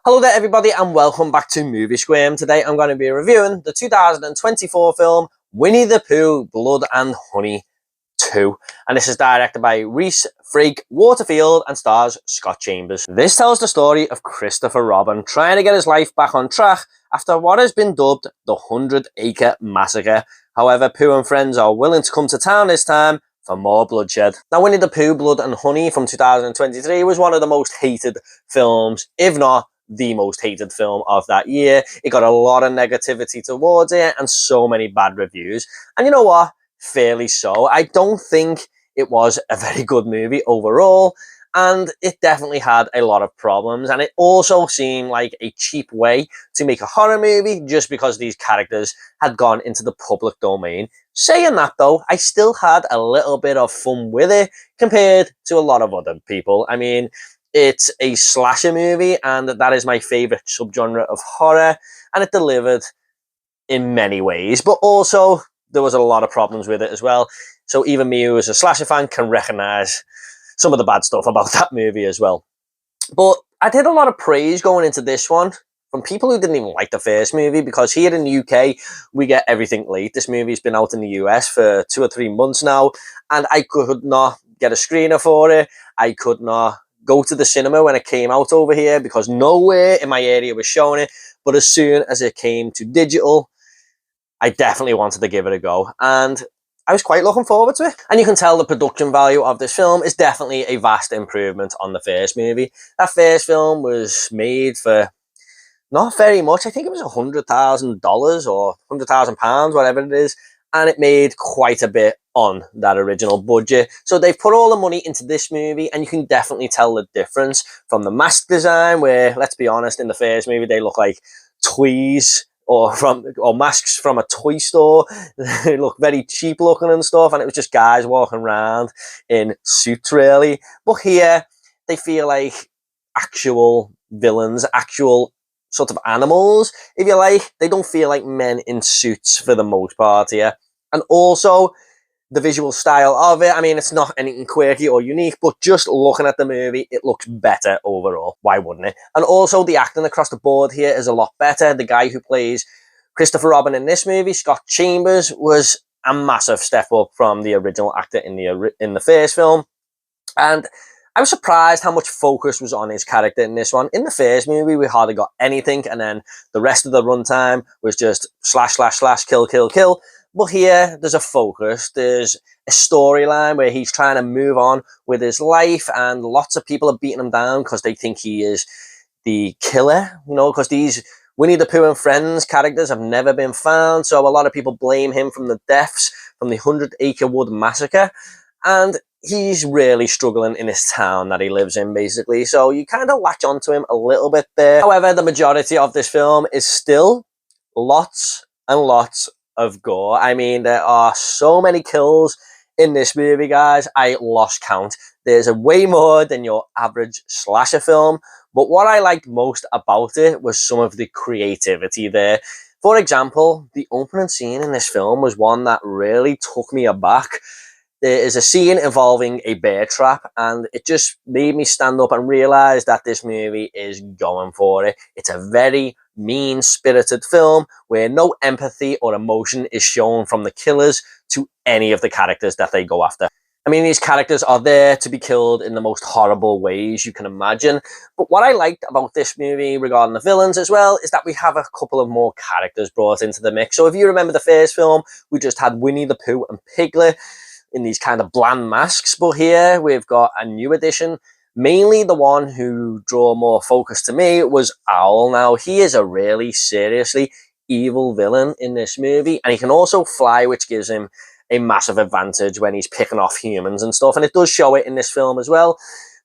Hello there everybody and welcome back to Movie Squirm. Today I'm going to be reviewing the 2024 film Winnie the Pooh Blood and Honey 2. And this is directed by Rhys Frigg Waterfield and stars Scott Chambers. This tells the story of Christopher Robin trying to get his life back on track after what has been dubbed the 100-Acre Massacre. However, Pooh and friends are willing to come to town this time for more bloodshed. Now, Winnie the Pooh Blood and Honey from 2023 was one of the most hated films, if not the most hated film of that year. It got a lot of negativity towards it and so many bad reviews. And you know what? Fairly so. I don't think it was a very good movie overall, and it definitely had a lot of problems, and it also seemed like a cheap way to make a horror movie just because these characters had gone into the public domain. Saying that though, I still had a little bit of fun with it compared to a lot of other people. I mean, it's a slasher movie, and that is my favourite subgenre of horror, and it delivered in many ways, but also there was a lot of problems with it as well. So even me, who is a slasher fan, can recognise some of the bad stuff about that movie as well. But I did a lot of praise going into this one from people who didn't even like the first movie, because here in the UK, we get everything late. This movie's been out in the US for 2 or 3 months now, and I could not get a screener for it. I could not go to the cinema when it came out over here because nowhere in my area was showing it. But as soon as it came to digital, I definitely wanted to give it a go, and I was quite looking forward to it. And you can tell the production value of this film is definitely a vast improvement on the first movie. That first film was made for not very much. I think it was $100,000 or £100,000, whatever it is. And it made quite a bit on that original budget. So they've put all the money into this movie, and you can definitely tell the difference from the mask design, where, let's be honest, in the first movie, they look like toys or masks from a toy store. They look very cheap looking and stuff, and it was just guys walking around in suits, really. But here, they feel like actual villains, actual sort of animals, if you like. They don't feel like men in suits for the most part here. And also, the visual style of it, I mean, it's not anything quirky or unique, but just looking at the movie, it looks better overall. Why wouldn't it? And also, the acting across the board here is a lot better. The guy who plays Christopher Robin in this movie, Scott Chambers, was a massive step up from the original actor in the first film. And I was surprised how much focus was on his character in this one. In the first movie, we hardly got anything, and then the rest of the runtime was just slash, slash, slash, kill, kill, kill. But here, there's a focus. There's a storyline where he's trying to move on with his life, and lots of people are beating him down because they think he is the killer, you know, because these Winnie the Pooh and friends characters have never been found. So a lot of people blame him from the deaths from the 100-Acre Wood Massacre. And he's really struggling in his town that he lives in, basically. So you kind of latch onto him a little bit there. However, the majority of this film is still lots and lots of gore. I mean, there are so many kills in this movie, guys. I lost count. There's a way more than your average slasher film. But what I liked most about it was some of the creativity there. For example, the opening scene in this film was one that really took me aback. There is a scene involving a bear trap, and it just made me stand up and realize that this movie is going for it. It's a very mean-spirited film where no empathy or emotion is shown from the killers to any of the characters that they go after. I mean, these characters are there to be killed in the most horrible ways you can imagine. But what I liked about this movie regarding the villains as well is that we have a couple of more characters brought into the mix. So if you remember the first film, we just had Winnie the Pooh and Piglet in these kind of bland masks, but here we've got a new addition. Mainly the one who drew more focus to me was Owl. Now, he is a really seriously evil villain in this movie, and he can also fly, which gives him a massive advantage when he's picking off humans and stuff, and it does show it in this film as well.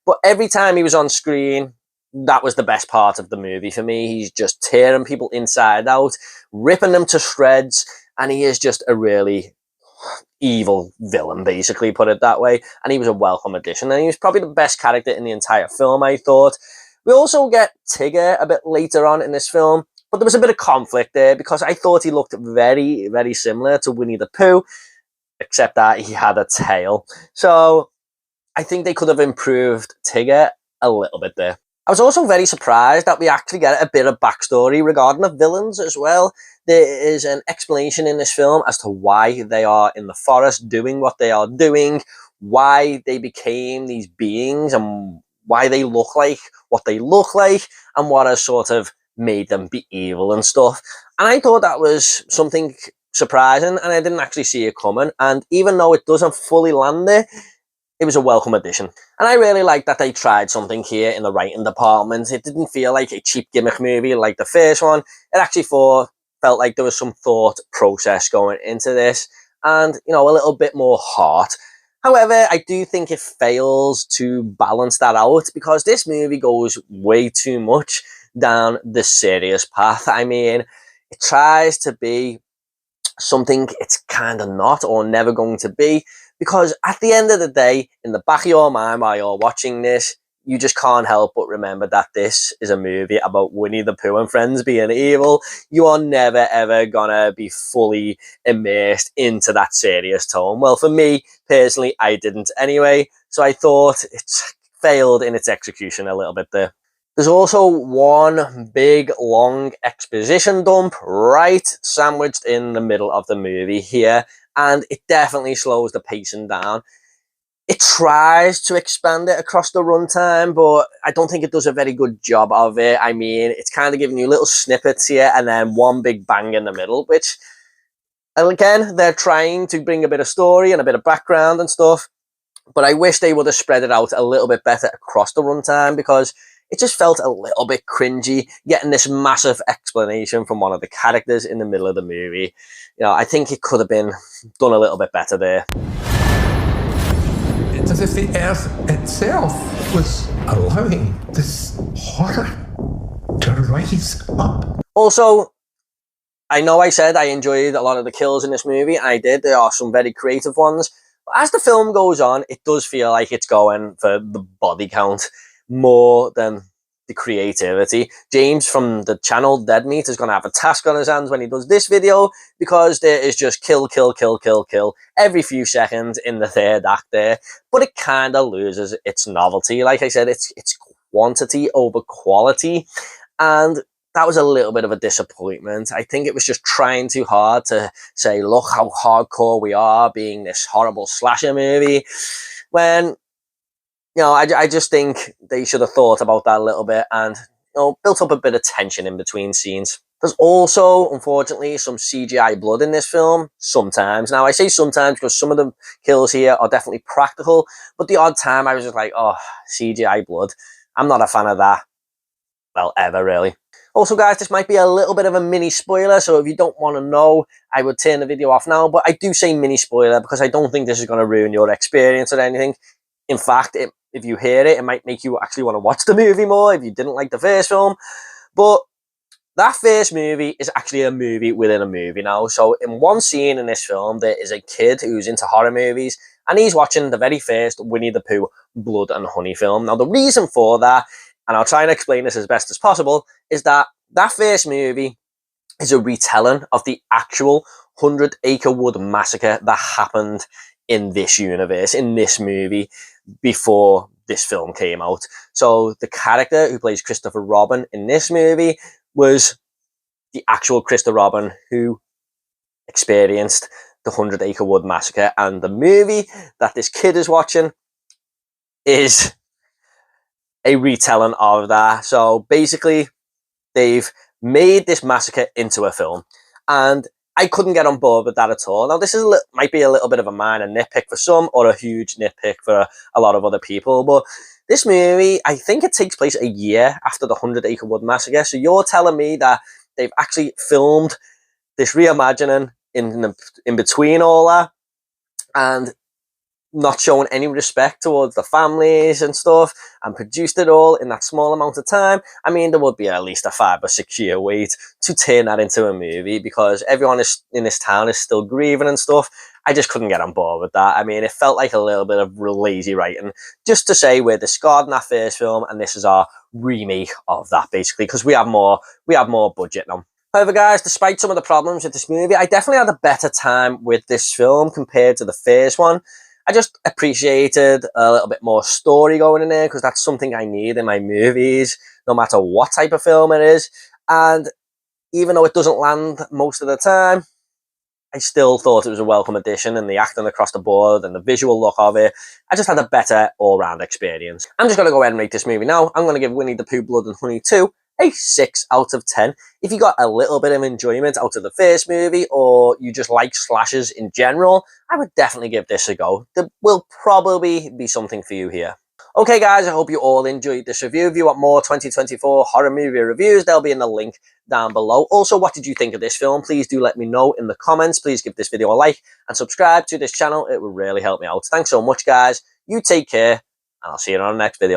But every time he was on screen, that was the best part of the movie for me. He's just tearing people inside out, ripping them to shreds, and he is just a really evil villain, basically, put it that way. And he was a welcome addition, and he was probably the best character in the entire film, I thought. We also get Tigger a bit later on in this film, but there was a bit of conflict there because I thought he looked very, very similar to Winnie the Pooh, except that he had a tail. So I think they could have improved Tigger a little bit there. I was also very surprised that we actually get a bit of backstory regarding the villains as well. There is an explanation in this film as to why they are in the forest doing what they are doing, why they became these beings, and why they look like what they look like, and what has sort of made them be evil and stuff. And I thought that was something surprising, and I didn't actually see it coming. And even though it doesn't fully land there, it was a welcome addition. And I really like that they tried something here in the writing department. It didn't feel like a cheap gimmick movie like the first one. It actually felt like there was some thought process going into this, and, you know, a little bit more heart. However, I do think it fails to balance that out, because this movie goes way too much down the serious path. I mean, it tries to be something it's kind of not, or never going to be, because at the end of the day, in the back of your mind while you're watching this, you just can't help but remember that this is a movie about Winnie the Pooh and friends being evil. You are never ever gonna be fully immersed into that serious tone. Well, for me personally, I didn't anyway, so I thought it failed in its execution a little bit there. There's also one big, long exposition dump right sandwiched in the middle of the movie here, and it definitely slows the pacing down. It tries to expand it across the runtime, but I don't think it does a very good job of it. I mean, it's kind of giving you little snippets here, and then one big bang in the middle, which, again, they're trying to bring a bit of story and a bit of background and stuff, but I wish they would have spread it out a little bit better across the runtime, because it just felt a little bit cringy, getting this massive explanation from one of the characters in the middle of the movie. You know, I think it could have been done a little bit better there. It's as if the earth itself was allowing this horror to rise up. Also, I know I said I enjoyed a lot of the kills in this movie, and I did. There are some very creative ones. But as the film goes on, it does feel like it's going for the body count more than the creativity. James from the channel Dead Meat is going to have a task on his hands when he does this video, because there is just kill, kill, kill, kill, kill every few seconds in the third act there. But it kind of loses its novelty. Like I said, it's quantity over quality, and that was a little bit of a disappointment. I think it was just trying too hard to say, look how hardcore we are, being this horrible slasher movie, when, you know, I just think they should have thought about that a little bit and, you know, built up a bit of tension in between scenes. There's also, unfortunately, some CGI blood in this film, sometimes. Now, I say sometimes because some of the kills here are definitely practical, but the odd time I was just like, oh, CGI blood. I'm not a fan of that. Well, ever, really. Also, guys, this might be a little bit of a mini spoiler, so if you don't want to know, I would turn the video off now, but I do say mini spoiler because I don't think this is going to ruin your experience or anything. In fact, if you hear it, it might make you actually want to watch the movie more if you didn't like the first film. But that first movie is actually a movie within a movie now. So in one scene in this film, there is a kid who's into horror movies, and he's watching the very first Winnie the Pooh Blood and Honey film. Now, the reason for that, and I'll try and explain this as best as possible, is that that first movie is a retelling of the actual 100 Acre Wood massacre that happened in this universe, in this movie, before this film came out. So the character who plays Christopher Robin in this movie was the actual Christopher Robin who experienced the 100 Acre Wood massacre, and the movie that this kid is watching is a retelling of that. So basically, they've made this massacre into a film, and I couldn't get on board with that at all. Now, this is might be a little bit of a minor nitpick for some, or a huge nitpick for a lot of other people, but this movie, I think it takes place a year after the 100 Acre Wood massacre. So you're telling me that they've actually filmed this reimagining in between all that, and not showing any respect towards the families and stuff, and produced it all in that small amount of time. I mean, there would be at least a 5 or 6 year wait to turn that into a movie, because everyone in this town is still grieving and stuff. I just couldn't get on board with that. I mean, it felt like a little bit of lazy writing, just to say we're discarding that first film and this is our remake of that, basically, because we have more budget now. However, guys, despite some of the problems with this movie, I definitely had a better time with this film compared to the first one. I just appreciated a little bit more story going in there, because that's something I need in my movies, no matter what type of film it is. And even though it doesn't land most of the time, I still thought it was a welcome addition, and the acting across the board and the visual look of it, I just had a better all-round experience. I'm just going to go ahead and rate this movie now. I'm going to give Winnie the Pooh Blood and Honey 2 a 6 out of 10. If you got a little bit of enjoyment out of the first movie, or you just like slashes in general, I would definitely give this a go. There will probably be something for you here. Okay guys, I hope you all enjoyed this review. If you want more 2024 horror movie reviews, they'll be in the link down below. Also, what did you think of this film? Please do let me know in the comments. Please give this video a like and subscribe to this channel. It would really help me out. Thanks so much guys. You take care, and I'll see you on the next video.